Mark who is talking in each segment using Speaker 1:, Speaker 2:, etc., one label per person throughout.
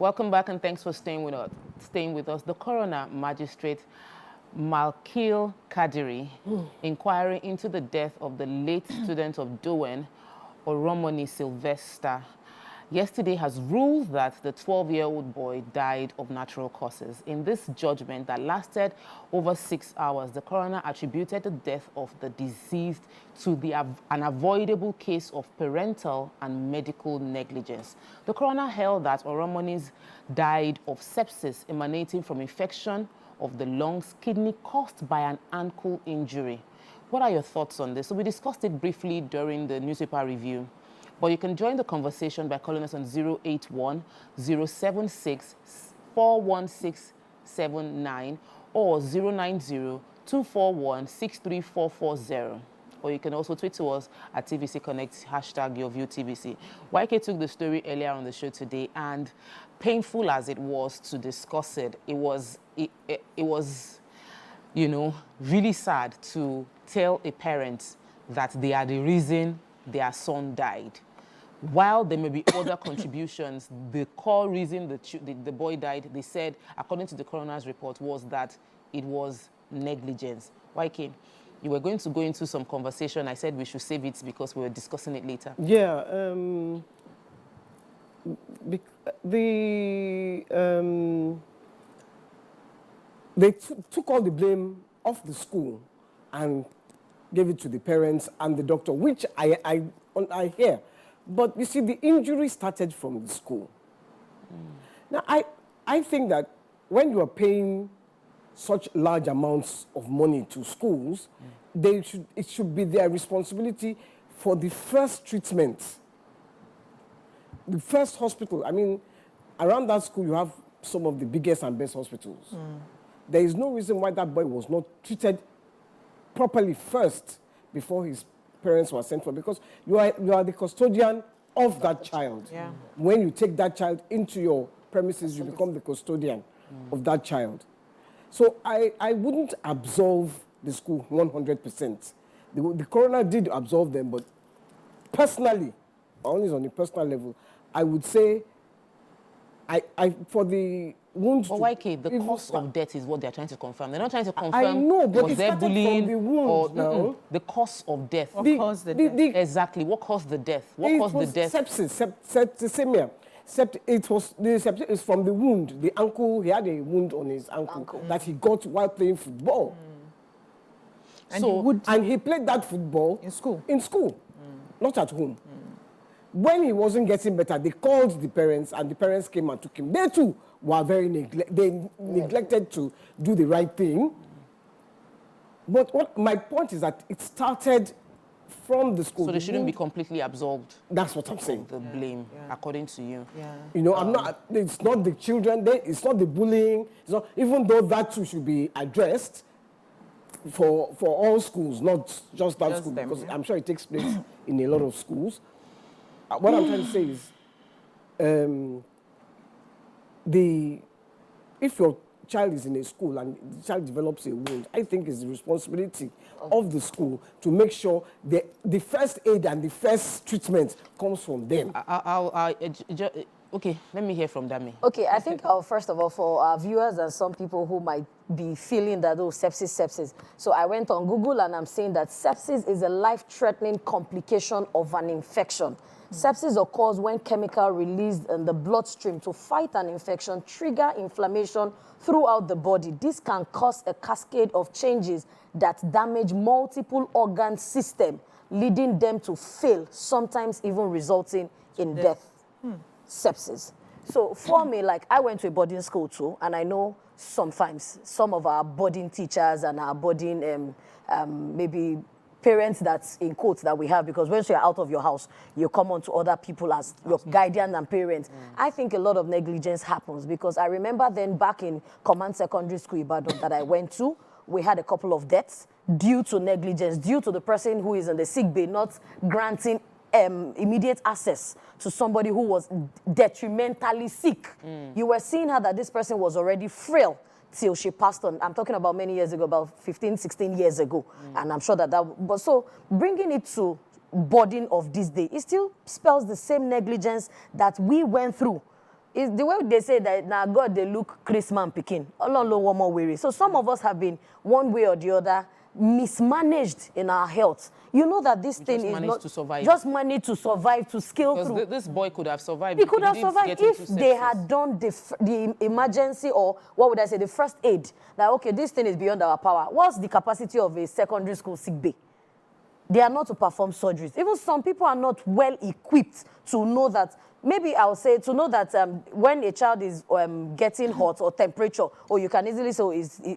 Speaker 1: Welcome back, and thanks for staying with us. The coroner, Magistrate Mikhail Kadiri, inquiring into the death of the late student of Dowen, Oromoni Sylvester, yesterday has ruled that the 12-year-old boy died of natural causes. In this judgment that lasted over 6 hours, the coroner attributed the death of the deceased to an avoidable case of parental and medical negligence. The coroner held that Oromoni's died of sepsis emanating from infection of the lungs, kidney caused by an ankle injury. What are your thoughts on this? So we discussed it briefly during the newspaper review. But you can join the conversation by calling us on 081-076-41679 or 090-241-63440. Or you can also tweet to us at TVC Connect, #YourViewTVC. YK took the story earlier on the show today, and painful as it was to discuss it, it was, you know, really sad to tell a parent that they are the reason their son died. While there may be other contributions, the core reason the boy died, they said, according to the coroner's report, was that it was negligence. YK, you were going to go into some conversation. I said we should save it because we were discussing it later.
Speaker 2: Yeah, they took all the blame off the school and gave it to the parents and the doctor, which I hear. But you see, the injury started from the school. Now, I think that when you are paying such large amounts of money to schools, it should be their responsibility for the first treatment. The first hospital, I mean, around that school, you have some of the biggest and best hospitals. There is no reason why that boy was not treated properly first before his parents were sent for, because you are the custodian of that child.
Speaker 3: Yeah.
Speaker 2: When you take that child into your premises, you become the custodian of that child. So I wouldn't absolve the school 100%. The coroner did absolve them, but personally, only on a personal level, I would say for the wounds.
Speaker 1: But YK, the cause of death is what they're trying to confirm. They're not trying to confirm.
Speaker 2: I know, but
Speaker 1: was
Speaker 2: it
Speaker 1: there
Speaker 2: started
Speaker 1: bullying
Speaker 2: from the wounds
Speaker 1: or
Speaker 2: now.
Speaker 1: the cause of death.
Speaker 3: What caused the death?
Speaker 1: Exactly. What caused the death? What caused the death?
Speaker 2: Septicemia. It's from the wound, the ankle. He had a wound on his ankle. That he got while playing football. And he played that football
Speaker 3: in school.
Speaker 2: Not at home. When he wasn't getting better, they called the parents, and the parents came and took him. They too were very neglected to do the right thing. But my point is that it started from the school.
Speaker 1: So they shouldn't be completely absolved.
Speaker 2: That's what I'm saying.
Speaker 1: The blame, according to you.
Speaker 3: Yeah.
Speaker 2: You know, it's not the children, it's not the bullying. It's not, even though that too should be addressed for all schools, not just that school, because I'm sure it takes place in a lot of schools. What I'm trying to say is, if your child is in a school and the child develops a wound, I think it's the responsibility of the school to make sure the first aid and the first treatment comes from them.
Speaker 1: Okay, let me hear from Dami.
Speaker 4: Okay, I think first of all, for our viewers and some people who might be feeling that, oh, sepsis. So I went on Google and I'm saying that sepsis is a life-threatening complication of an infection. Sepsis occurs when chemical released in the bloodstream to fight an infection trigger inflammation throughout the body. This can cause a cascade of changes that damage multiple organ systems, leading them to fail, sometimes even resulting in death. Sepsis. So for me, like, I went to a boarding school too, and I know sometimes some of our boarding teachers and our boarding maybe parents that's in quotes that we have, because once you're out of your house, you come on to other people as your guardian and parents. I think a lot of negligence happens because I remember then back in Command Secondary School Ibadan that I went to, we had a couple of deaths due to negligence, due to the person who is in the sick bay not granting immediate access to somebody who was detrimentally sick. You were seeing her that this person was already frail till she passed on. I'm talking about many years ago, about 15, 16 years ago. And I'm sure but so bringing it to boarding of this day, it still spells the same negligence that we went through is the way they say that now God they look Christmas picking. Allah no one more weary. So some of us have been one way or the other mismanaged in our health. You know that this thing is not
Speaker 1: to survive.
Speaker 4: Just managed to survive, to scale through.
Speaker 1: This boy could have survived.
Speaker 4: He could have survived if they had done the emergency, or what would I say, the first aid. That okay, this thing is beyond our power. What's the capacity of a secondary school sick bay? They are not to perform surgeries. Even some people are not well equipped to know that. Maybe I'll say to know that when a child is getting hot or temperature, or you can easily say,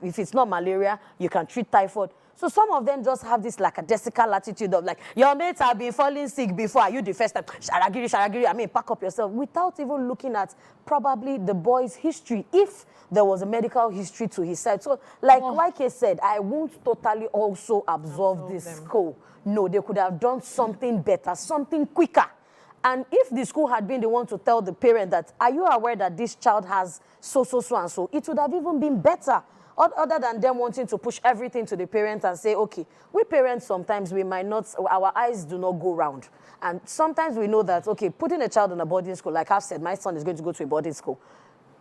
Speaker 4: if it's not malaria, you can treat typhoid. So some of them just have this lackadaisical attitude of like, your mates have been falling sick before, are you the first time? Sharagiri, sharagiri, I mean, pack up yourself. Without even looking at probably the boy's history, if there was a medical history to his side. So like YK said, I won't totally also absolve this school. No, they could have done something better, something quicker. And if the school had been the one to tell the parent that, are you aware that this child has so, and so, it would have even been better. Other than them wanting to push everything to the parent and say, okay, we parents sometimes we might not, our eyes do not go round. And sometimes we know that, okay, putting a child in a boarding school, like I've said, my son is going to go to a boarding school,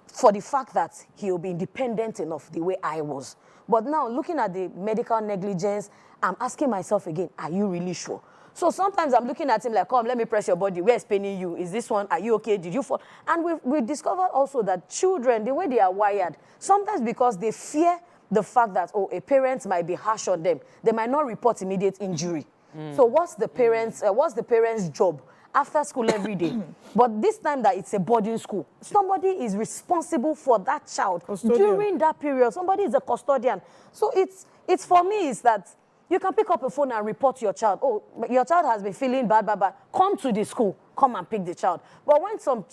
Speaker 4: for the fact that he'll be independent enough the way I was. But now, looking at the medical negligence, I'm asking myself again, are you really sure? So sometimes I'm looking at him like, come, let me press your body. Where's paining you? Is this one? Are you okay? Did you fall? And we've discovered also that children, the way they are wired, sometimes because they fear the fact that, oh, a parent might be harsh on them, they might not report immediate injury. So what's the parent's job? After school every day. But this time that it's a boarding school, somebody is responsible for that child during that period. Somebody is a custodian. So it's for me is that you can pick up a phone and report your child. Oh, your child has been feeling bad. Come to the school. Come and pick the child. But when some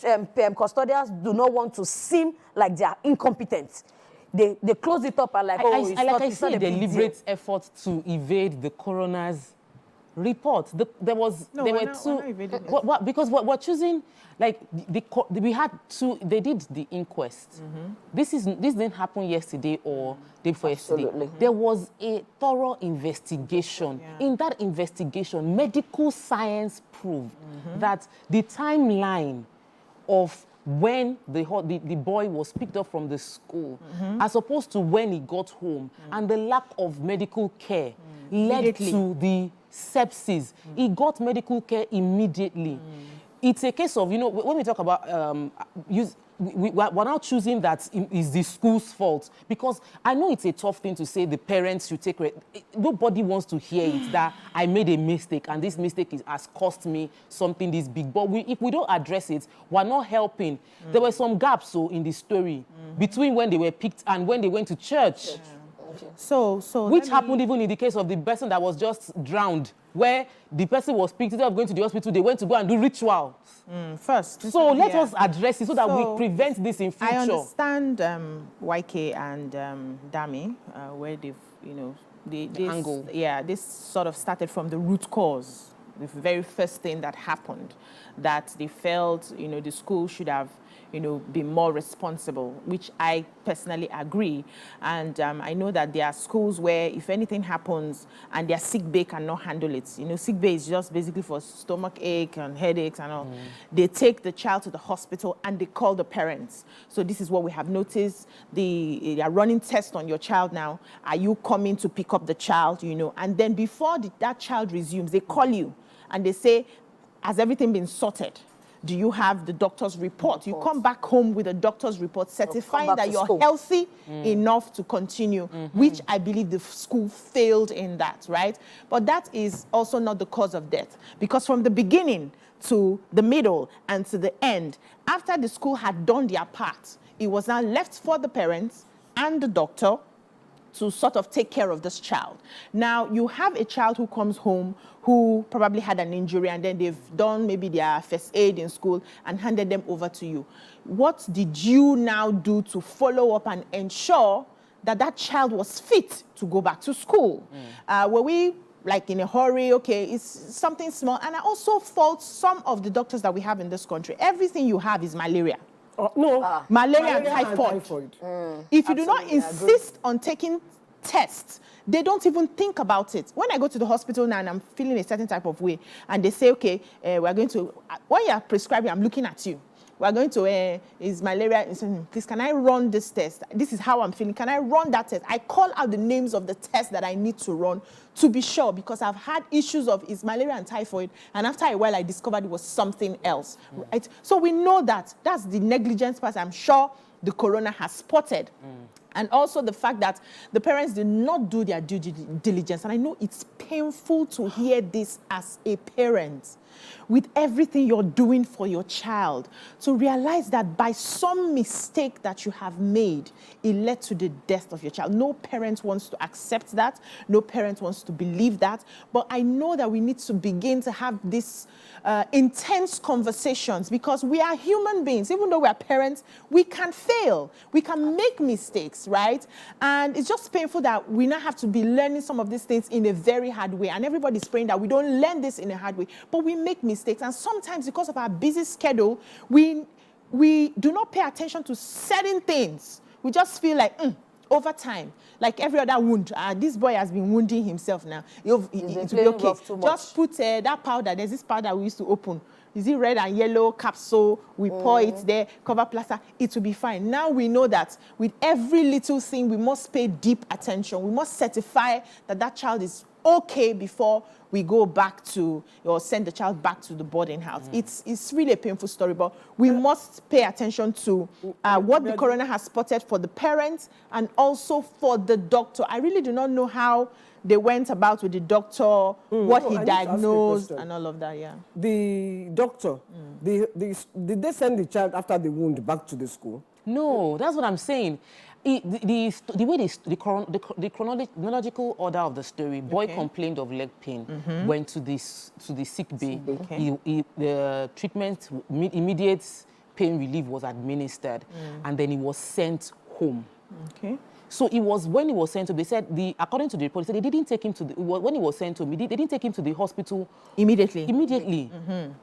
Speaker 4: custodians do not want to seem like they are incompetent, they close it up and like,
Speaker 1: I see a deliberate effort to evade the coroner's report. There were two. Because we're choosing, like, we had two. They did the inquest. This didn't happen yesterday or day before yesterday. There was a thorough investigation. In that investigation, medical science proved that the timeline of when the boy was picked up from the school, as opposed to when he got home, and the lack of medical care led to the sepsis. He got medical care immediately. It's a case of, when we talk about we're now choosing that is the school's fault, because I know it's a tough thing to say the parents should take credit. Nobody wants to hear it that I made a mistake and this mistake has cost me something this big. But if we don't address it, we're not helping. There were some gaps in the story between when they were picked and when they went to church. Which happened even in the case of the person that was just drowned, where the person was picked, instead of going to the hospital, they went to go and do rituals.
Speaker 3: First.
Speaker 1: So let us address it so that we prevent this in future.
Speaker 3: I understand YK and Dami, where they've, this angle. Yeah, this sort of started from the root cause, the very first thing that happened, that they felt, the school should have, be more responsible, which I personally agree. And I know that there are schools where if anything happens and their sick bay cannot handle it, sick bay is just basically for stomach ache and headaches and all. They take the child to the hospital and they call the parents. So this is what we have noticed. They are running tests on your child now. Are you coming to pick up the child, And then before that child resumes, they call you and they say, has everything been sorted? Do you have the doctor's report? You come back home with a doctor's report certifying that you're healthy enough to continue, which I believe the school failed in that, right? But that is also not the cause of death, because from the beginning to the middle and to the end, after the school had done their part, it was now left for the parents and the doctor to sort of take care of this child. Now, you have a child who comes home who probably had an injury and then they've done maybe their first aid in school and handed them over to you. What did you now do to follow up and ensure that that child was fit to go back to school? Were we like in a hurry? Okay, it's something small. And I also fault some of the doctors that we have in this country. Everything you have is malaria.
Speaker 2: No.
Speaker 3: Malaria and typhoid. If you do not insist on taking tests, they don't even think about it. When I go to the hospital now and I'm feeling a certain type of way, and they say, okay, we're going to, when you're prescribing, I'm looking at you. we're going to, is malaria, please, can I run this test? This is how I'm feeling. Can I run that test? I call out the names of the tests that I need to run to be sure, because I've had issues of is malaria and typhoid, and after a while I discovered it was something else, right? So we know that. That's the negligence part I'm sure the coroner has spotted. And also the fact that the parents did not do their due diligence. And I know it's painful to hear this as a parent, with everything you're doing for your child, to realize that by some mistake that you have made, it led to the death of your child. No parent wants to accept that. No parent wants to believe that. But I know that we need to begin to have this intense conversations, because we are human beings. Even though we are parents, we can fail. We can make mistakes, right? And it's just painful that we now have to be learning some of these things in a very hard way. And everybody's praying that we don't learn this in a hard way, but we make mistakes. And sometimes because of our busy schedule, we do not pay attention to certain things. We just feel like, over time, like every other wound, this boy has been wounding himself now. It will be okay. Just put that powder. There's this powder we used to open. Is it red and yellow capsule? We pour it there, cover plaster. It will be fine. Now we know that with every little thing, we must pay deep attention. We must certify that that child is okay before we go back to, or send the child back to the boarding house. It's really a painful story, but we must pay attention to what the coroner has spotted for the parents and also for the doctor. I really do not know how they went about with the doctor, what he diagnosed and all of that, yeah.
Speaker 2: The doctor, did they send the child after the wound back to the school?
Speaker 1: No, that's what I'm saying. The way the chronological order of the story, boy complained of leg pain, went to the sick bay. The treatment, immediate pain relief was administered, and then he was sent home.
Speaker 3: Okay.
Speaker 1: So it was when he was sent to, they said, according to the report, they didn't take him to when he was sent to, they didn't take him to the hospital
Speaker 3: immediately.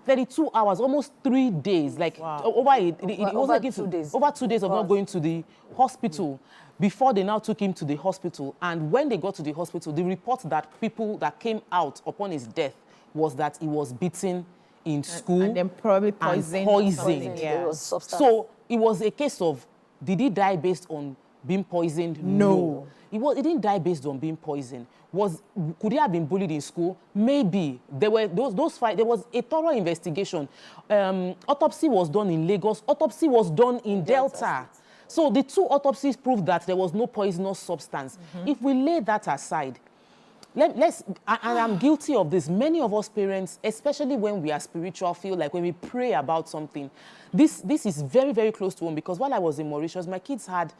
Speaker 1: 32 hours, almost 3 days, like over 2 days. Over 2 days of not going to the hospital before they now took him to the hospital. And when they got to the hospital, the report that people that came out upon his death was that he was beaten in school
Speaker 3: and then probably poisoned.
Speaker 4: Yeah.
Speaker 1: So it was a case of, did he die based on being poisoned? No. He didn't die based on being poisoned. Could he have been bullied in school? Maybe. There were those fights. There was a thorough investigation. Autopsy was done in Lagos. Autopsy was done in Delta. So the two autopsies proved that there was no poisonous substance. If we lay that aside, and I'm guilty of this. Many of us parents, especially when we are spiritual, feel like when we pray about something, this is very, very close to home, because while I was in Mauritius, my kids had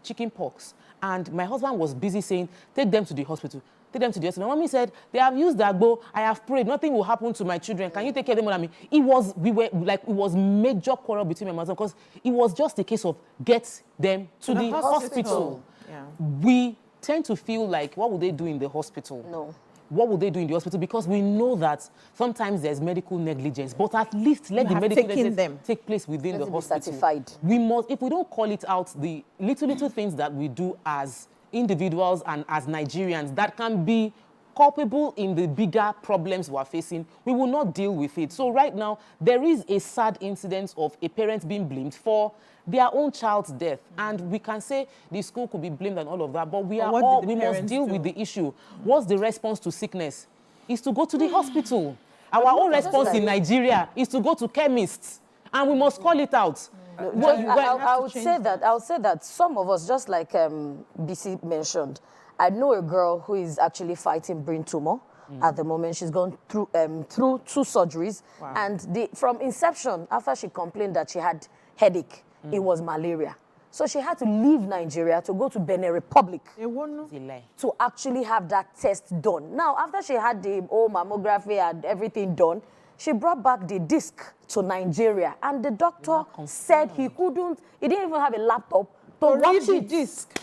Speaker 1: chicken pox, and my husband was busy saying, take them to the hospital. Take them to the hospital. My mommy said, they have used Agbo. I have prayed. Nothing will happen to my children. Can you take care of them? It was major quarrel between my mother, because it was just a case of get them to the hospital.
Speaker 3: Yeah.
Speaker 1: We tend to feel like, what would they do in the hospital?
Speaker 4: No.
Speaker 1: What would they do in the hospital? Because we know that sometimes there's medical negligence, but at least let the medical negligence take place within the hospital.
Speaker 4: Certified.
Speaker 1: We must, if we don't call it out, the little things that we do as individuals and as Nigerians that can be culpable in the bigger problems we're facing, we will not deal with it. So right now, there is a sad incidence of a parent being blamed for their own child's death. And we can say the school could be blamed and all of that, but we must deal with the issue. What's the response to sickness? Is to go to the hospital. Our own response in Nigeria is to go to chemists, and we must call it out.
Speaker 4: I would say that some of us, just like BC mentioned, I know a girl who is actually fighting brain tumor at the moment. She's gone through 2 surgeries. Wow. And from inception, after she complained that she had headache, it was malaria. So she had to leave Nigeria to go to Benin Republic to actually have that test done. Now, after she had the mammography and everything done, she brought back the disc to Nigeria. And the doctor said he didn't even have a laptop to watch it.
Speaker 3: Disc.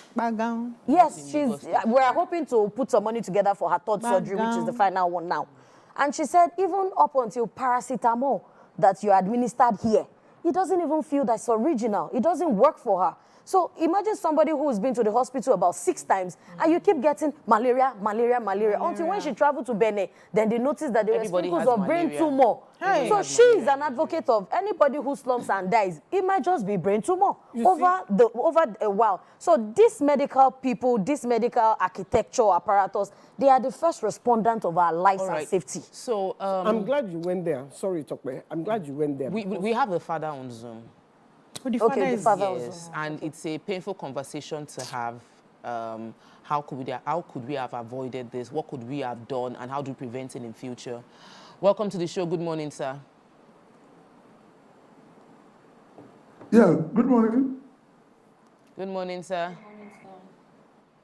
Speaker 4: Yes, we're hoping to put some money together for her 3rd surgery, which is the final one now. And she said even up until paracetamol that you administered here, it doesn't even feel that's original. It doesn't work for her. So imagine somebody who's been to the hospital about 6 times, and you keep getting malaria, until when she traveled to Benin, then they noticed that there were sprinkles of brain tumor.
Speaker 3: Hey.
Speaker 4: So she is an advocate of anybody who slumps and dies. It might just be brain tumor over a while. So these medical people, this medical architecture apparatus, they are the first respondent of our lives and safety.
Speaker 1: So
Speaker 2: I'm glad you went there. Sorry, Tokwe. I'm glad you went there.
Speaker 1: we have the father on Zoom.
Speaker 3: Oh, the father is,
Speaker 1: Yes, and it's a painful conversation to have. How could we have avoided this? What could we have done, and how do we prevent it in future? Welcome to the show. Good morning, sir.
Speaker 5: Yeah, good morning.
Speaker 1: Good morning, sir.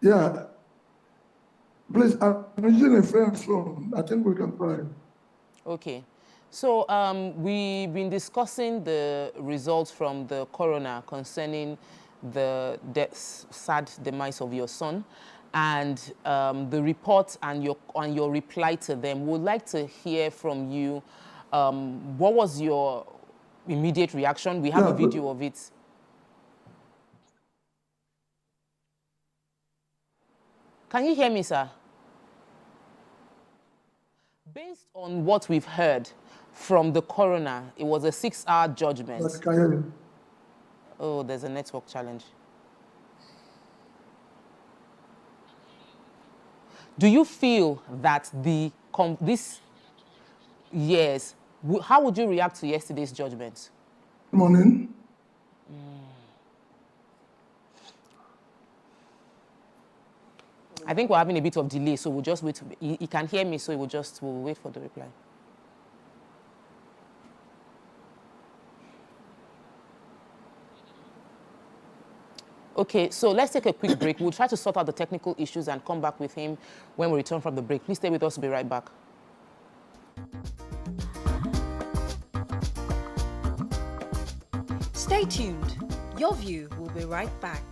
Speaker 5: Yeah. Please, I'm using a friend's phone. I think we can try.
Speaker 1: Okay. So we've been discussing the results from the coroner concerning the sad demise of your son, and the report and your reply to them. We'd like to hear from you. What was your immediate reaction? We have a video of it. Can you hear me, sir? Based on what we've heard from the coroner, it was a 6-hour judgment.
Speaker 5: But can you hear me?
Speaker 1: Oh, there's a network challenge. Do you feel that how would you react to yesterday's judgment?
Speaker 5: Good morning.
Speaker 1: I think we're having a bit of delay, so we'll just wait. He can hear me, so we'll wait for the reply. Okay, so let's take a quick break. We'll try to sort out the technical issues and come back with him when we return from the break. Please stay with us. We'll be right back.
Speaker 6: Stay tuned. Your View will be right back.